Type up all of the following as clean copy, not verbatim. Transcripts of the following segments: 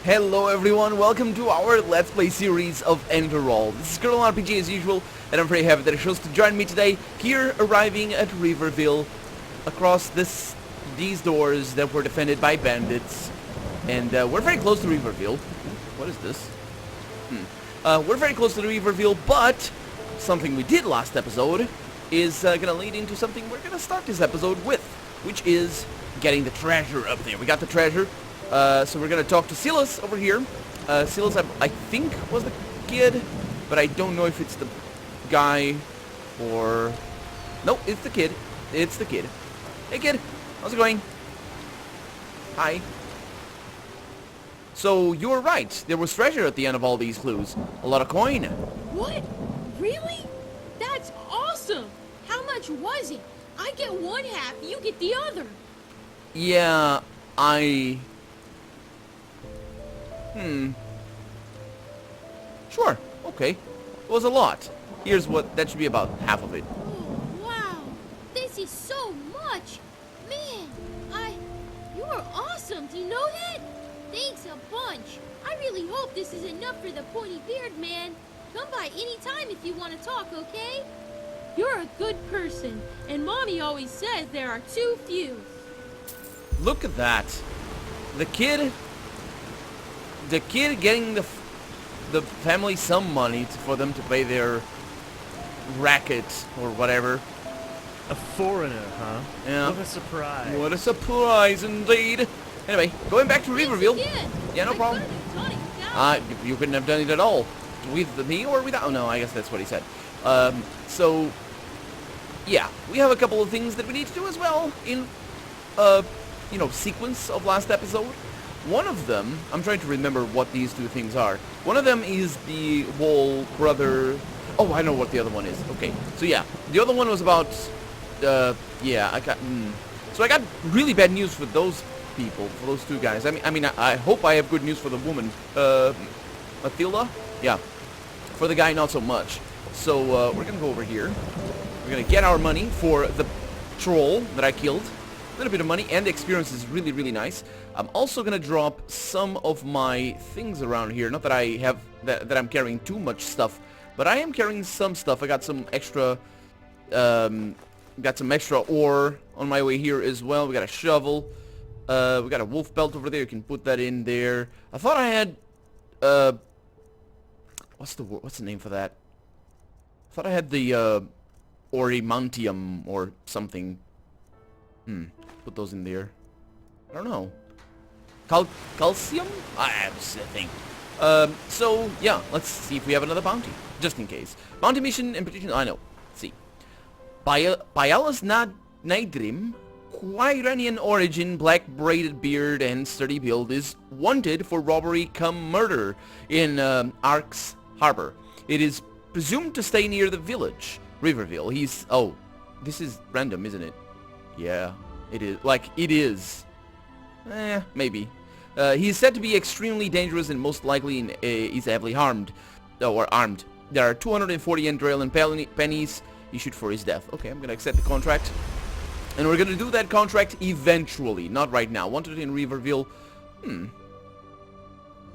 Hello everyone, welcome to our Let's Play series of Enderal. This is Girl RPG as usual, and I'm very happy that you chose to join me today, here arriving at Riverville, across these doors that were defended by bandits. And we're very close to Riverville. What is this? We're very close to Riverville, but something we did last episode is gonna lead into something we're gonna start this episode with, which is getting the treasure up there. We got the treasure. So we're gonna talk to Silas over here. Silas, I think, was the kid, but I don't know if it's the guy or... Nope, it's the kid. It's the kid. Hey kid, how's it going? Hi. So you were right. There was treasure at the end of all these clues. A lot of coin. What? Really? That's awesome! How much was it? I get one half, you get the other. Yeah, Sure, okay. It was a lot. Here's what, that should be about half of it. Oh, wow. This is so much. Man, you are awesome. Do you know that? Thanks a bunch. I really hope this is enough for the pointy beard man. Come by any time if you want to talk, okay? You're a good person, and Mommy always says there are too few. Look at that. The kid getting the family some money for them to pay their racket or whatever. A foreigner, huh? Yeah. What a surprise. What a surprise indeed. Anyway, going back to Riverville. Again. Yeah, no I problem. couldn't have done it without You couldn't have done it at all. With me or without? Oh, no, I guess that's what he said. So, yeah, we have a couple of things that we need to do as well in, sequence of last episode. One of them, I'm trying to remember what these two things are. One of them is the whole brother... Oh, I know what the other one is. Okay, so yeah, the other one was about... So I got really bad news for those people, for those two guys. I hope I have good news for the woman. Mathilda? Yeah. For the guy, not so much. So, we're gonna go over here. We're gonna get our money for the troll that I killed. A little bit of money, and the experience is really, really nice. I'm also gonna drop some of my things around here. Not that I have that I'm carrying too much stuff, but I am carrying some stuff. I got some extra ore on my way here as well. We got a shovel. We got a wolf belt over there. You can put that in there. I thought I had what's the name for that? I thought I had the orimantium or something. Put those in there. I don't know. Calcium? That's the thing. So, yeah, let's see if we have another bounty. Just in case. Bounty mission in particular, I know. Let's see. Bialas Naidrim, Quiranian origin, black braided beard and sturdy build, is wanted for robbery cum murder in Ark's Harbor. It is presumed to stay near the village, Riverville. Oh, this is random, isn't it? Yeah, it is. It is. Maybe. He is said to be extremely dangerous and most likely is heavily armed. There are 240 Enderal and pennies issued for his death. Okay, I'm gonna accept the contract. And we're gonna do that contract eventually, not right now. Wanted in Riverville.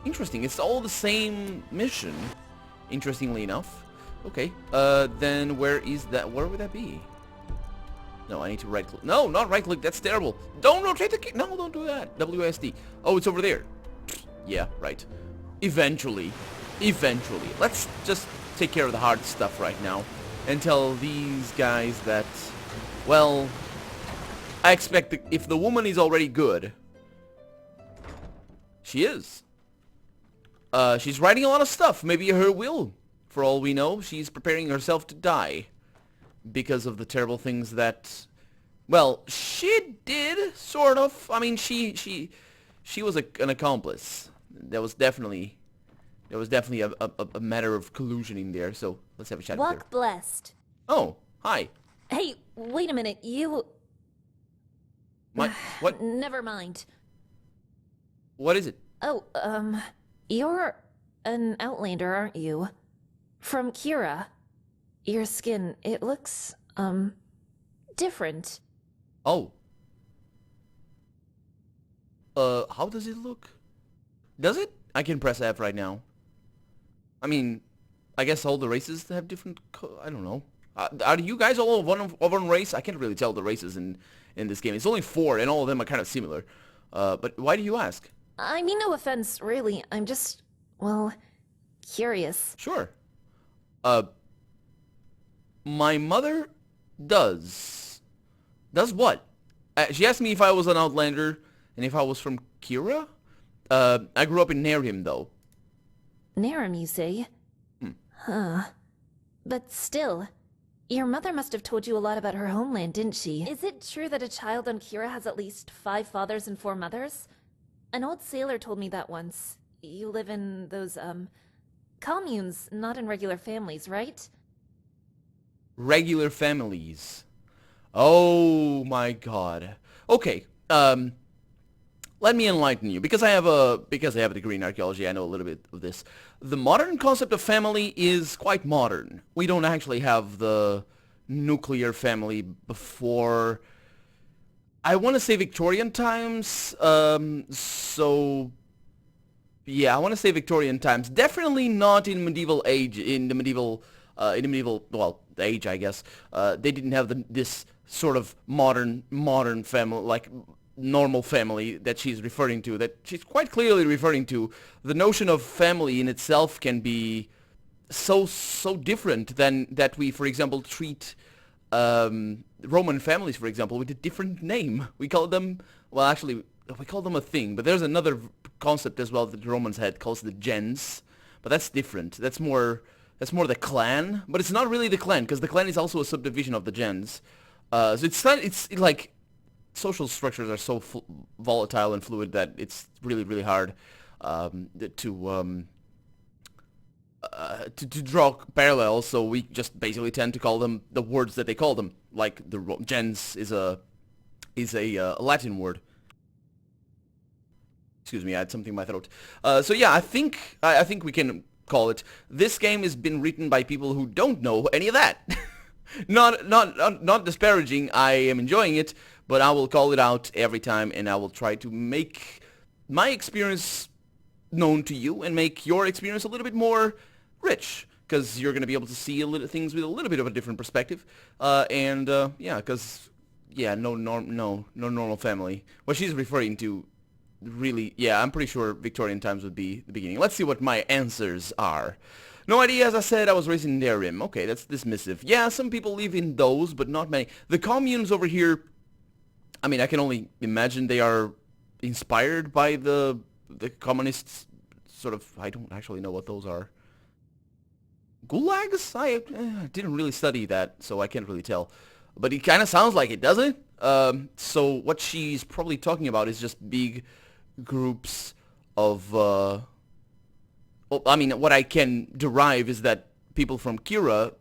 Interesting. It's all the same mission, interestingly enough. Okay, then where is that? Where would that be? No, I need to right click. No, not right click. That's terrible. Don't rotate the key. No, don't do that. WSD. Oh, it's over there. Yeah, right. Eventually. Eventually. Let's just take care of the hard stuff right now and tell these guys that, well, I expect if the woman is already good, she is. She's writing a lot of stuff. Maybe her will. For all we know, she's preparing herself to die. Because of the terrible things that, well, she did, sort of. I mean, she was an accomplice. There was definitely a matter of collusion in there. So let's have a chat with her. Walk blessed. Oh, hi. Hey, wait a minute. You... What? Never mind. What is it? Oh, you're an Outlander, aren't you? From Kira. Your skin, it looks, different. Oh. How does it look? Does it? I can press F right now. I mean, I guess all the races have different... I don't know. Are you guys all of one race? I can't really tell the races in this game. It's only 4, and all of them are kind of similar. But why do you ask? I mean, no offense, really. I'm just, well, curious. Sure. My mother does. Does what? She asked me if I was an Outlander and if I was from Kira. I grew up in Nerim, though. Narum, you say? Huh. But still, your mother must have told you a lot about her homeland, didn't she? Is it true that a child on Kira has at least 5 fathers and 4 mothers? An old sailor told me that once. You live in those, communes, not in regular families, right? Regular families. Oh my god. Okay, let me enlighten you, because I have a degree in archaeology. I know a little bit of this. The modern concept of family is quite modern. We don't actually have the nuclear family before, I want to say, Victorian times. So yeah, I want to say Victorian times. Definitely not in medieval age. In the medieval well, age, I guess. They didn't have this sort of modern family, like normal family that she's referring to, that she's quite clearly referring to. The notion of family in itself can be so different than that we, for example, treat Roman families, for example, with a different name. We call them, well, actually, we call them a thing, but there's another concept as well that the Romans had, called the gens, but that's different. That's more the clan, but it's not really the clan, because the clan is also a subdivision of the gens. So it's like social structures are so volatile and fluid that it's really hard to draw parallels. So we just basically tend to call them the words that they call them. Like the gens is a Latin word. Excuse me, I had something in my throat. So yeah, I think we can call it. This game has been written by people who don't know any of that. Not disparaging. I am enjoying it, but I will call it out every time, and I will try to make my experience known to you and make your experience a little bit more rich, because you're going to be able to see things with a little bit of a different perspective. Yeah, because no normal family. What she's referring to, really, yeah, I'm pretty sure Victorian times would be the beginning. Let's see what my answers are. No idea, as I said, I was raised in Nerim. Okay, that's dismissive. Yeah, some people live in those, but not many. The communes over here, I mean, I can only imagine they are inspired by the communists, sort of. I don't actually know what those are. Gulags? I didn't really study that, so I can't really tell. But it kind of sounds like it, doesn't it? So what she's probably talking about is just big groups of... well, I mean, what I can derive is that people from Kira,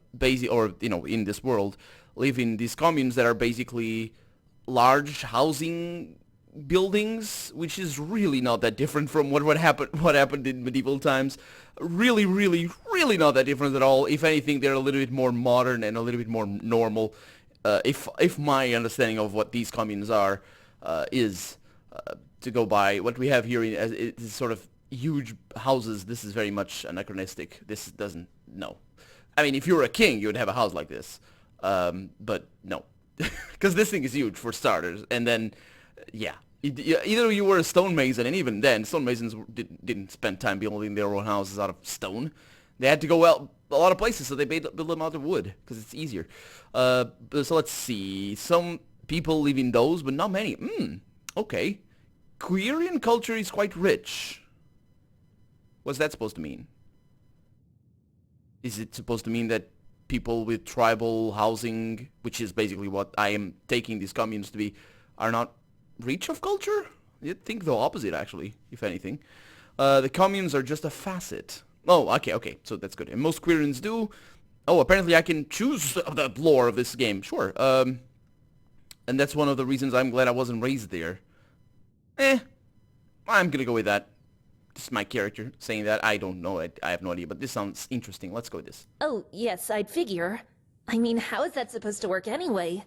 or, you know, in this world, live in these communes that are basically large housing buildings, which is really not that different from what happened in medieval times. Really not that different at all. If anything, they're a little bit more modern and a little bit more normal. If my understanding of what these communes are is to go by, what we have here is sort of huge houses. This is very much anachronistic. This doesn't, no. I mean, if you were a king, you would have a house like this. But no. Because this thing is huge, for starters. And then, yeah. Either you were a stonemason, and even then, stonemasons didn't spend time building their own houses out of stone. They had to go out a lot of places, so they build them out of wood, because it's easier. So let's see. Some people live in those, but not many. Okay. Quirian culture is quite rich. What's that supposed to mean? Is it supposed to mean that people with tribal housing, which is basically what I am taking these communes to be, are not rich of culture? You'd think the opposite, actually, if anything. The communes are just a facet. Oh, okay, so that's good. And most Quirians do. Oh, apparently I can choose the lore of this game. Sure. And that's one of the reasons I'm glad I wasn't raised there. I'm gonna go with that. This is my character saying that. I don't know. I have no idea, but this sounds interesting. Let's go with this. Oh, yes, I'd figure. I mean, how is that supposed to work anyway?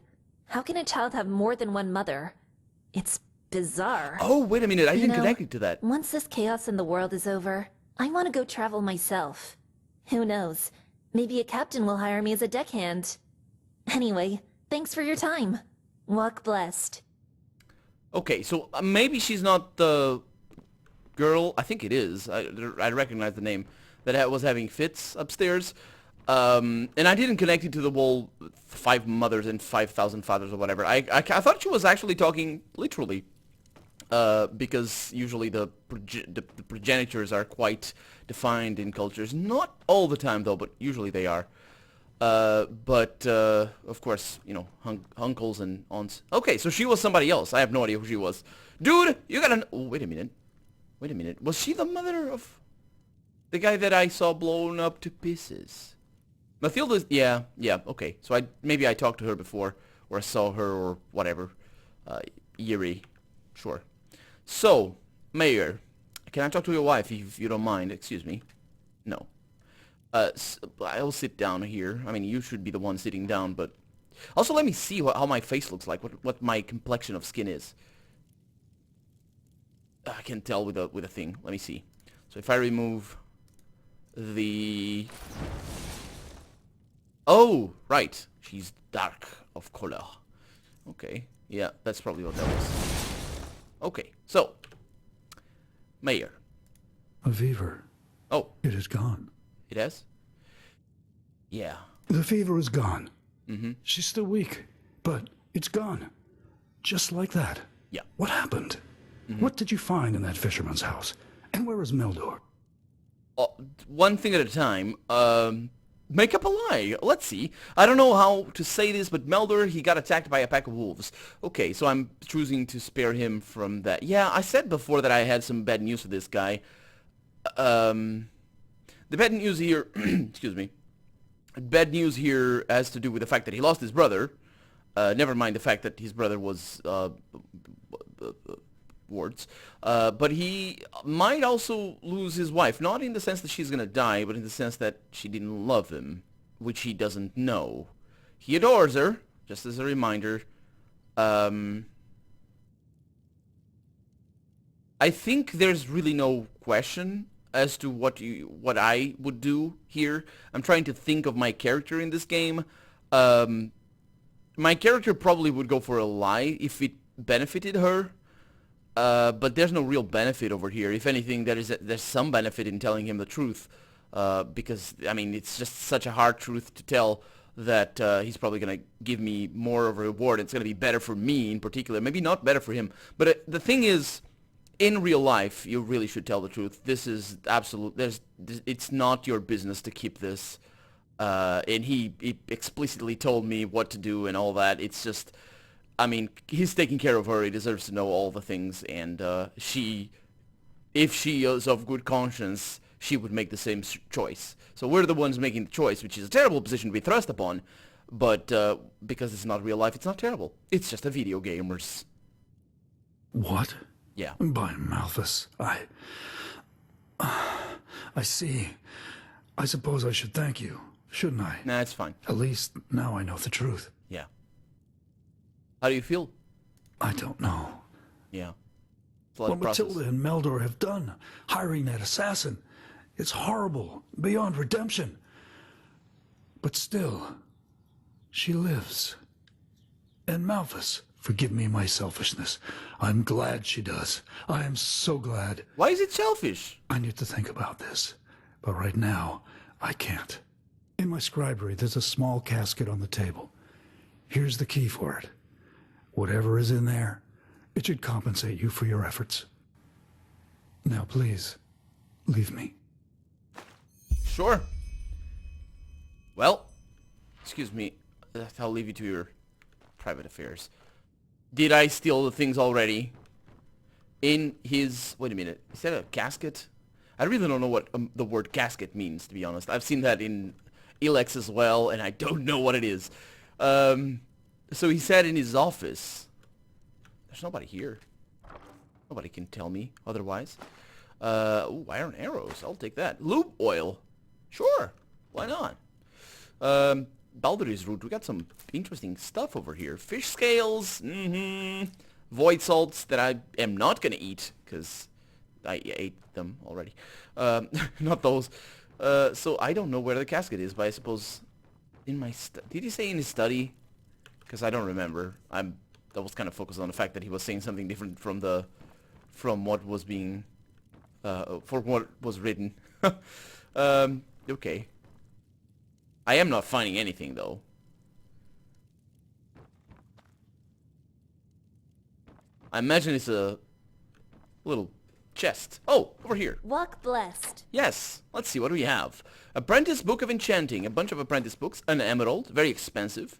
How can a child have more than one mother? It's bizarre. Oh, wait a minute. I didn't You know, connect it to that. Once this chaos in the world is over, I want to go travel myself. Who knows? Maybe a captain will hire me as a deckhand. Anyway, thanks for your time. Walk blessed. Okay, so maybe she's not the girl. I think it is. I recognize the name. That was having fits upstairs. And I didn't connect it to the whole 5 mothers and 5,000 fathers or whatever. I thought she was actually talking literally. Because usually the progenitors are quite defined in cultures. Not all the time though, but usually they are. But of course, you know, uncles and aunts. Okay, so she was somebody else. I have no idea who she was. Dude, you gotta... Oh, wait a minute. Wait a minute. Was she the mother of the guy that I saw blown up to pieces? Mathilda's... Yeah, okay. So maybe I talked to her before, or I saw her, or whatever. Eerie. Sure. So, Mayor, can I talk to your wife if you don't mind? Excuse me. No. I'll sit down here. I mean, you should be the one sitting down, but... Also, let me see how my face looks like, what my complexion of skin is. I can tell with a thing. Let me see. So if I remove the... Oh, right. She's dark of color. Okay. Yeah, that's probably what that was. Okay, so... Mayor. A fever. Oh. It is gone. It has? Yeah. The fever is gone. Mm-hmm. She's still weak, but it's gone. Just like that. Yeah. What happened? What did you find in that fisherman's house? And where is Meldor? One thing at a time. Make up a lie. Let's see. I don't know how to say this, but Meldor, he got attacked by a pack of wolves. Okay, so I'm choosing to spare him from that. Yeah, I said before that I had some bad news for this guy. The bad news here... excuse me. Bad news here has to do with the fact that he lost his brother. Never mind the fact that his brother was... wards. But he might also lose his wife. Not in the sense that she's gonna die, but in the sense that she didn't love him. Which he doesn't know. He adores her, just as a reminder. I think there's really no question as to what I would do here. I'm trying to think of my character in this game. My character probably would go for a lie if it benefited her. But there's no real benefit over here. If anything, there's some benefit in telling him the truth. Because, I mean, it's just such a hard truth to tell that he's probably going to give me more of a reward. It's going to be better for me in particular. Maybe not better for him. But the thing is, in real life, you really should tell the truth. This is absolute... It's not your business to keep this. And he explicitly told me what to do and all that. It's just... I mean, he's taking care of her. He deserves to know all the things, and if she is of good conscience, she would make the same choice. So we're the ones making the choice, which is a terrible position to be thrust upon, but because it's not real life, it's not terrible. It's just a video gamers. What? Yeah. By Malthus, I see. I suppose I should thank you, shouldn't I? Nah, it's fine. At least now I know the truth. Yeah. How do you feel? I don't know. Yeah. It's a lot What of process. Matilda and Meldor have done, hiring that assassin, it's horrible, beyond redemption. But still, she lives. And Malthus, forgive me my selfishness. I'm glad she does. I am so glad. Why is it selfish? I need to think about this, but right now, I can't. In my scribery, there's a small casket on the table. Here's the key for it. Whatever is in there, it should compensate you for your efforts. Now, please, leave me. Sure. Well, excuse me. I'll leave you to your private affairs. Did I steal the things already? In his... Wait a minute. Is that a casket? I really don't know what the word casket means, to be honest. I've seen that in Elex as well, and I don't know what it is. So he said in his office. There's nobody here. Nobody can tell me otherwise. Ooh, iron arrows. I'll take that. Lube oil. Sure. Why not? Baldur's root. We got some interesting stuff over here. Fish scales. void salts that I am not gonna eat, because I ate them already. Not those. So I don't know where the casket is, but I suppose in my did he say in his study? Because I don't remember. I was kind of focused on the fact that he was saying something different from what was being for what was written. Okay. I am not finding anything though. I imagine it's a little chest. Oh, over here. Walk blessed. Yes. Let's see, what do we have? Apprentice Book of Enchanting. A bunch of apprentice books. An emerald. Very expensive.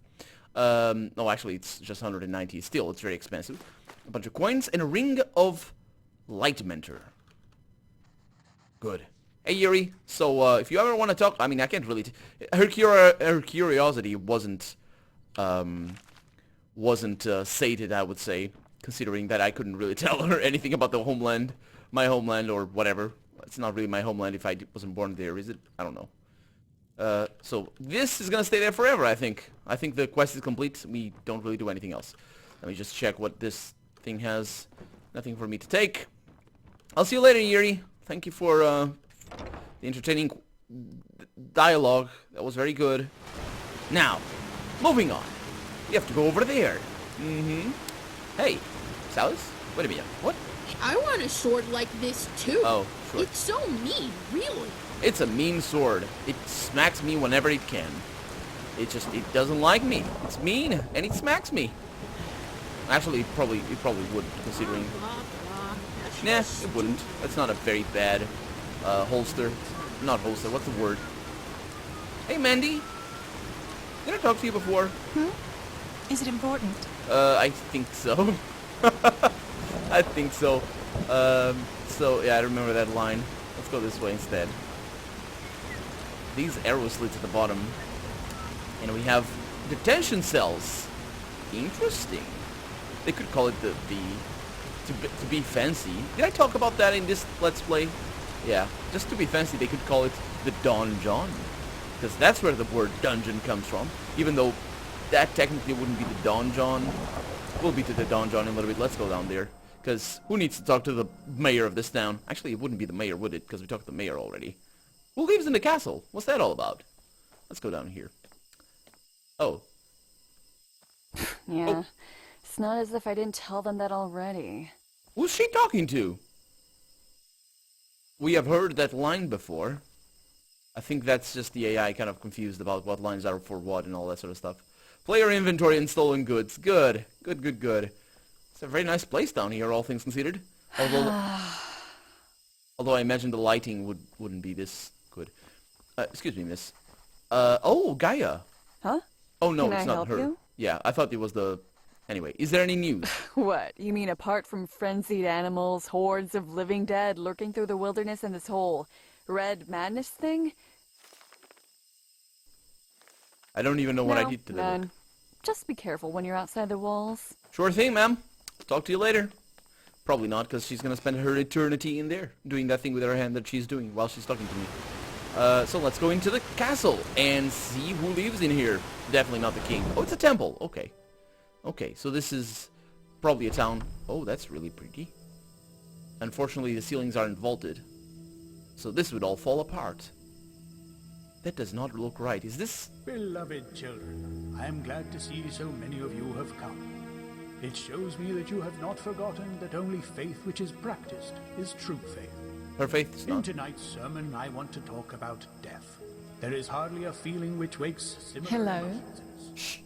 No, actually, it's just 190. Still, it's very expensive. A bunch of coins. And a ring of light mentor. Good. Hey, Yuri. So, if you ever want to talk... I mean, I can't really... Her curiosity wasn't sated, I would say. Considering that I couldn't really tell her anything about the homeland. My homeland or whatever. It's not really my homeland if I wasn't born there, is it? I don't know. So this is gonna stay there forever, I think. I think the quest is complete. We don't really do anything else. Let me just check what this thing has. Nothing for me to take. I'll see you later, Yuri. Thank you for the entertaining dialogue. That was very good. Now, moving on. We have to go over there. Hey, Salis? Wait a minute. What? I want a sword like this too. Oh, sure. It's so mean, really. It's a mean sword. It smacks me whenever it can. It doesn't like me. It's mean, and it smacks me. Actually, it probably would, considering... Blah, blah. That's Nah, just it wouldn't. That's not a very bad holster. Not holster, what's the word? Hey, Mandy. Did I talk to you before? Is it important? I think so. I think so. So, yeah, I remember that line. Let's go this way instead. These arrow slits at the bottom. And we have detention cells. Interesting. They could call it to be fancy. Did I talk about that in this Let's Play? Yeah, just to be fancy, they could call it the Donjon. Because that's where the word dungeon comes from. Even though that technically wouldn't be the Donjon. We'll be to the Donjon in a little bit. Let's go down there. Because who needs to talk to the mayor of this town? Actually, it wouldn't be the mayor, would it? Because we talked to the mayor already. Who lives in the castle? What's that all about? Let's go down here. Oh. Yeah. Oh. It's not as if I didn't tell them that already. Who's she talking to? We have heard that line before. I think that's just the AI kind of confused about what lines are for what and all that sort of stuff. Player inventory and stolen goods. Good. Good, good, good. It's a very nice place down here, all things considered. Although I imagine the lighting wouldn't be this good. Excuse me, miss. Oh, Gaia. Huh? Oh, no, Can it's I not help her. you? Yeah, I thought it was the... Anyway, is there any news? What? You mean apart from frenzied animals, hordes of living dead lurking through the wilderness and this whole red madness thing? I don't even know what I No, did to them. none. Just be careful when you're outside the walls. Sure thing, ma'am. Talk to you later. Probably not, because she's going to spend her eternity in there, doing that thing with her hand that she's doing while she's talking to me. So let's go into the castle and see who lives in here. Definitely not the king. Oh, it's a temple. Okay. Okay, so this is probably a town. Oh, that's really pretty. Unfortunately, the ceilings aren't vaulted. So this would all fall apart. That does not look right. Is this... Beloved children, I am glad to see so many of you have come. It shows me that you have not forgotten that only faith which is practiced is true faith. Her faith is In not... tonight's sermon, I want to talk about death. There is hardly a feeling which wakes similar Hello? emotions in us. Shh.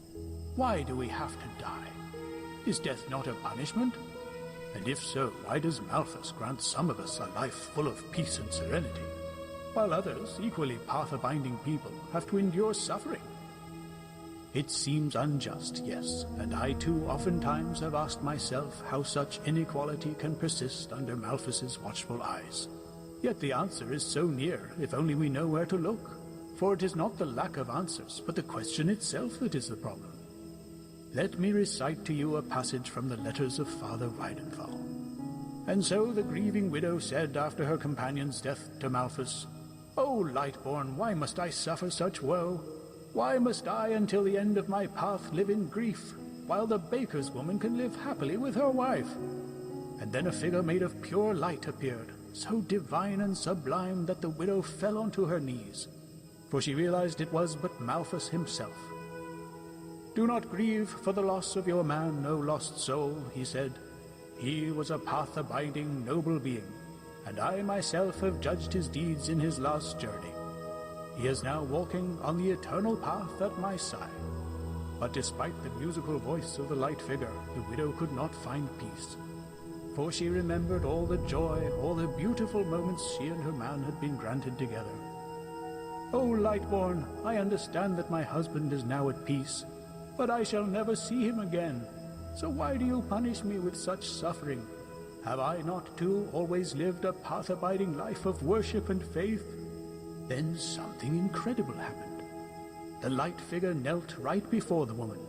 Why do we have to die? Is death not a punishment? And if so, why does Malthus grant some of us a life full of peace and serenity, while others, equally path-abiding people, have to endure suffering? It seems unjust, yes, and I too oftentimes have asked myself how such inequality can persist under Malthus's watchful eyes. Yet the answer is so near, if only we know where to look. For it is not the lack of answers, but the question itself that is the problem. Let me recite to you a passage from the letters of Father Weidenthal. And so the grieving widow said after her companion's death to Malthus, "O Lightborn, why must I suffer such woe? Why must I until the end of my path live in grief? while the baker's woman can live happily with her wife. And then a figure made of pure light appeared, so divine and sublime that the widow fell onto her knees, for she realized it was but Malthus himself. "Do not grieve for the loss of your man, O lost soul," he said. "He was a path-abiding, noble being, and I myself have judged his deeds in his last journey. He is now walking on the eternal path at my side." But despite the musical voice of the light figure, the widow could not find peace, for she remembered all the joy, all the beautiful moments she and her man had been granted together. "O Lightborn, I understand that my husband is now at peace, but I shall never see him again. So why do you punish me with such suffering? Have I not, too, always lived a path-abiding life of worship and faith?" Then something incredible happened. The light figure knelt right before the woman,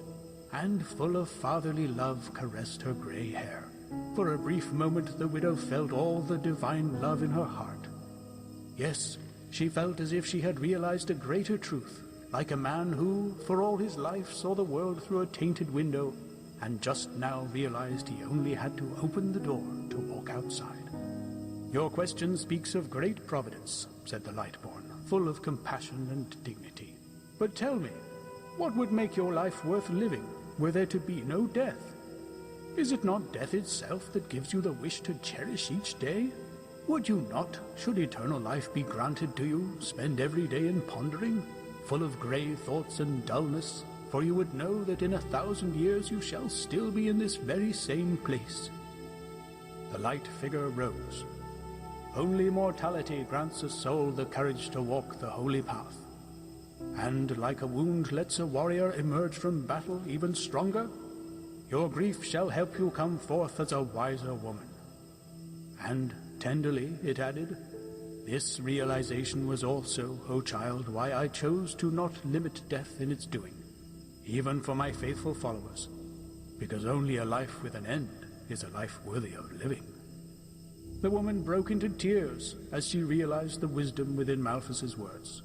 and full of fatherly love caressed her gray hair. For a brief moment the widow felt all the divine love in her heart. Yes, she felt as if she had realized a greater truth, like a man who, for all his life, saw the world through a tainted window, and just now realized he only had to open the door to walk outside. "Your question speaks of great providence," said the Lightborn, full of compassion and dignity. "But tell me, what would make your life worth living, were there to be no death? Is it not death itself that gives you the wish to cherish each day? Would you not, should eternal life be granted to you, spend every day in pondering, full of grey thoughts and dullness, for you would know that in 1,000 years you shall still be in this very same place?" The light figure rose. "Only mortality grants a soul the courage to walk the holy path. And like a wound lets a warrior emerge from battle even stronger, your grief shall help you come forth as a wiser woman." And tenderly it added, "This realization was also, O child, why I chose to not limit death in its doing, even for my faithful followers, because only a life with an end is a life worthy of living." The woman broke into tears as she realized the wisdom within Malthus's words.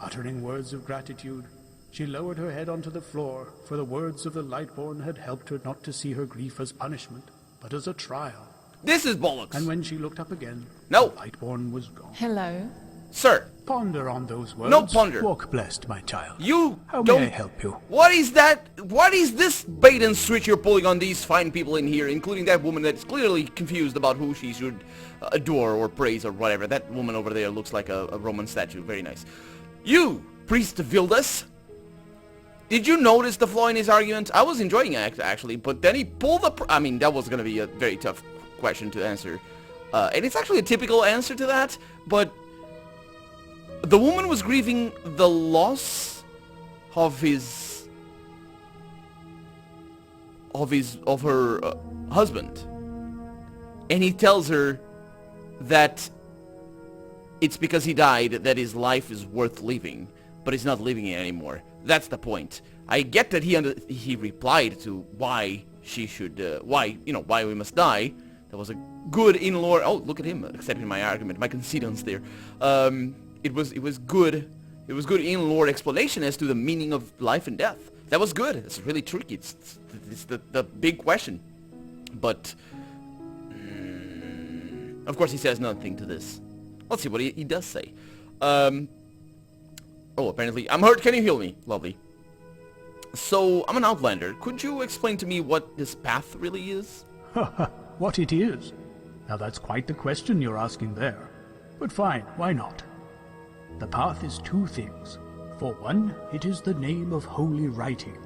Uttering words of gratitude, she lowered her head onto the floor, for the words of the Lightborn had helped her not to see her grief as punishment, but as a trial. This is bollocks. And when she looked up again, No. the Lightborn was gone. Hello? Sir, Ponder on those words. no ponder. Walk blessed, my child. You How don't... may I help you? What is that? What is this bait and switch you're pulling on these fine people in here, including that woman that's clearly confused about who she should adore or praise or whatever. That woman over there looks like a Roman statue. Very nice. You, Priest Vildas, did you notice the flaw in his argument? I was enjoying it, actually, but then he pulled the... I mean, that was going to be a very tough question to answer. And it's actually a typical answer to that, but... the woman was grieving the loss of her husband, and he tells her that it's because he died that his life is worth living, but he's not living it anymore. That's the point. I get that he replied to why she should why we must die. That was a good in-lore. Oh, look at him accepting my argument, my concedence there. It was good. It was good in-lore explanation as to the meaning of life and death. That was good. It's really tricky. It's the big question. But of course he says nothing to this. Let's see what he does say. Oh, apparently I'm hurt. Can you heal me? Lovely. So I'm an outlander. Could you explain to me what this path really is? What it is? Now that's quite the question you're asking there. But fine, why not? The path is two things. For one, it is the name of holy writing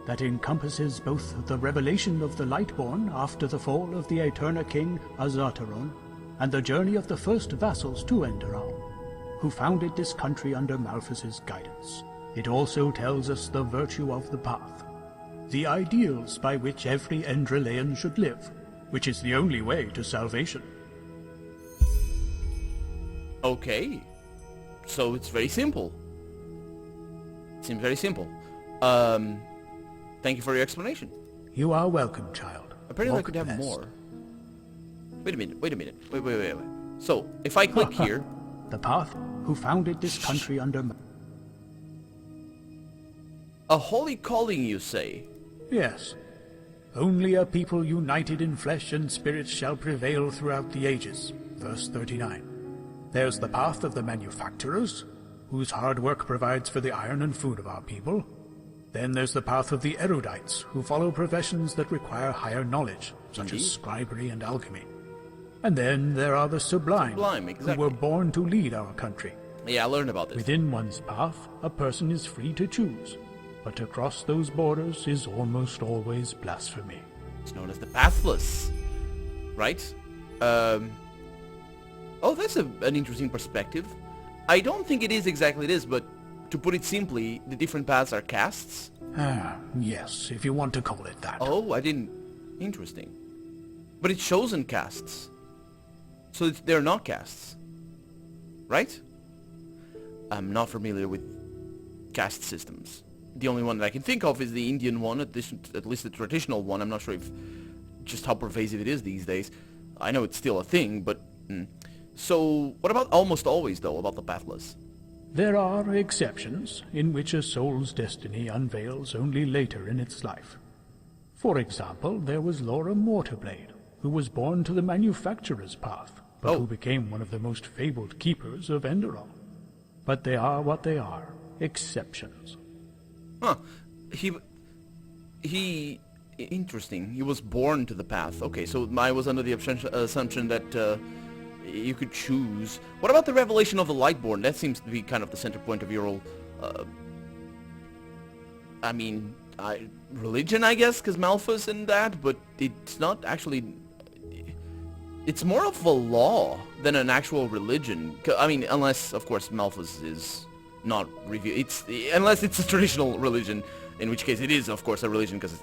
that encompasses both the revelation of the Lightborn after the fall of the Eterna King Azataron, and the journey of the first vassals to Enderal, who founded this country under Malthus's guidance. It also tells us the virtue of the path, the ideals by which every Endralean should live, which is the only way to salvation. Okay. So it's very simple. Seems very simple. Thank you for your explanation. You are welcome, child. Apparently I could have more. Wait a minute. Wait. So, if I click here... The path who founded this country under... A holy calling, you say? Yes. Only a people united in flesh and spirit shall prevail throughout the ages. Verse 39. There's the path of the manufacturers, whose hard work provides for the iron and food of our people. Then there's the path of the erudites, who follow professions that require higher knowledge, such as scribery and alchemy. And then there are the sublime, exactly. who were born to lead our country. Yeah, I learned about this. Within one's path, a person is free to choose, but to cross those borders is almost always blasphemy. It's known as the pathless, right? Oh, that's an interesting perspective. I don't think it is exactly this, but to put it simply, the different paths are castes? Ah, yes, if you want to call it that. Oh, I didn't... Interesting. But it's chosen castes. So they're not castes. Right? I'm not familiar with caste systems. The only one that I can think of is the Indian one, at least the traditional one. I'm not sure if just how pervasive it is these days. I know it's still a thing, but... So, what about almost always, though, about the pathless? There are exceptions in which a soul's destiny unveils only later in its life. For example, there was Laura Mortarblade, who was born to the manufacturer's path, but who became one of the most fabled keepers of Enderal. But they are what they are, exceptions. Huh. Interesting. He was born to the path. Okay, so I was under the assumption that you could choose. What about the revelation of the Lightborn? That seems to be kind of the center point of your whole, religion, I guess, because Malphus and that, but it's not actually... It's more of a law than an actual religion. I mean, unless, of course, Malphus is not revealed. Unless it's a traditional religion, in which case it is, of course, a religion, because,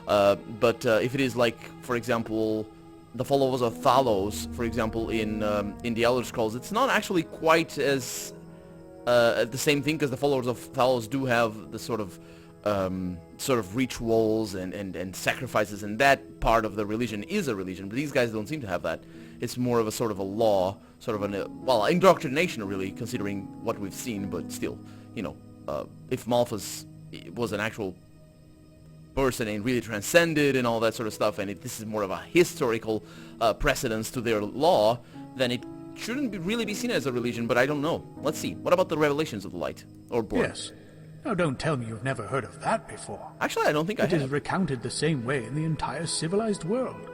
but if it is like, for example, the followers of Thalos, for example, in the Elder Scrolls, it's not actually quite as the same thing, because the followers of Thalos do have the sort of rituals and sacrifices, and that part of the religion is a religion, but these guys don't seem to have that. It's more of a sort of a law, sort of indoctrination, really, considering what we've seen, but still, if Malphus was an actual person and really transcended and all that sort of stuff, and this is more of a historical precedence to their law, then it shouldn't really be seen as a religion, but I don't know. Let's see. What about the revelations of the light? Or Born? Yes. Now don't tell me you've never heard of that before. Actually, I don't think I have. It is recounted the same way in the entire civilized world.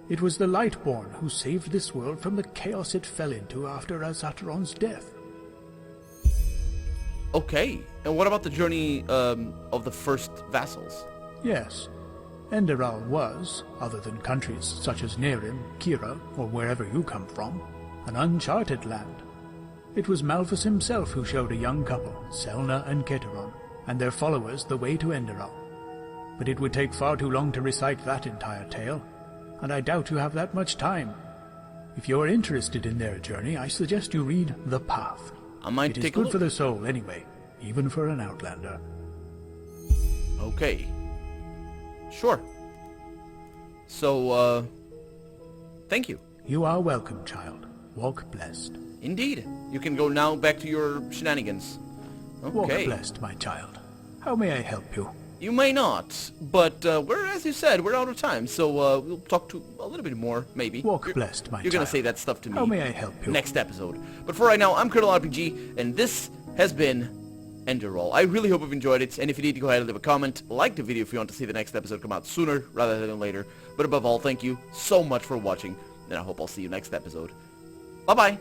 It was the Lightborn who saved this world from the chaos it fell into after Azateron's death. Okay. And what about the journey of the first vassals? Yes. Enderal was, other than countries such as Nerim, Kira, or wherever you come from, an uncharted land. It was Malphus himself who showed a young couple, Selna and Keteron, and their followers the way to Enderal. But it would take far too long to recite that entire tale, and I doubt you have that much time. If you're interested in their journey, I suggest you read The Path. I might take a look. It is good for the soul anyway, even for an outlander. Okay. Sure. So, thank you. You are welcome, child. Walk blessed. Indeed. You can go now back to your shenanigans. Okay. Walk blessed, my child. How may I help you? You may not, but as you said, we're out of time, so we'll talk to a little bit more, maybe. Walk blessed, my child. You're gonna say that stuff to me. How may I help you? Next episode. But for right now, I'm Colonel RPG, and this has been Enderal. I really hope you've enjoyed it, and if you did, go ahead and leave a comment, like the video if you want to see the next episode come out sooner rather than later. But above all, thank you so much for watching, and I hope I'll see you next episode. Bye-bye!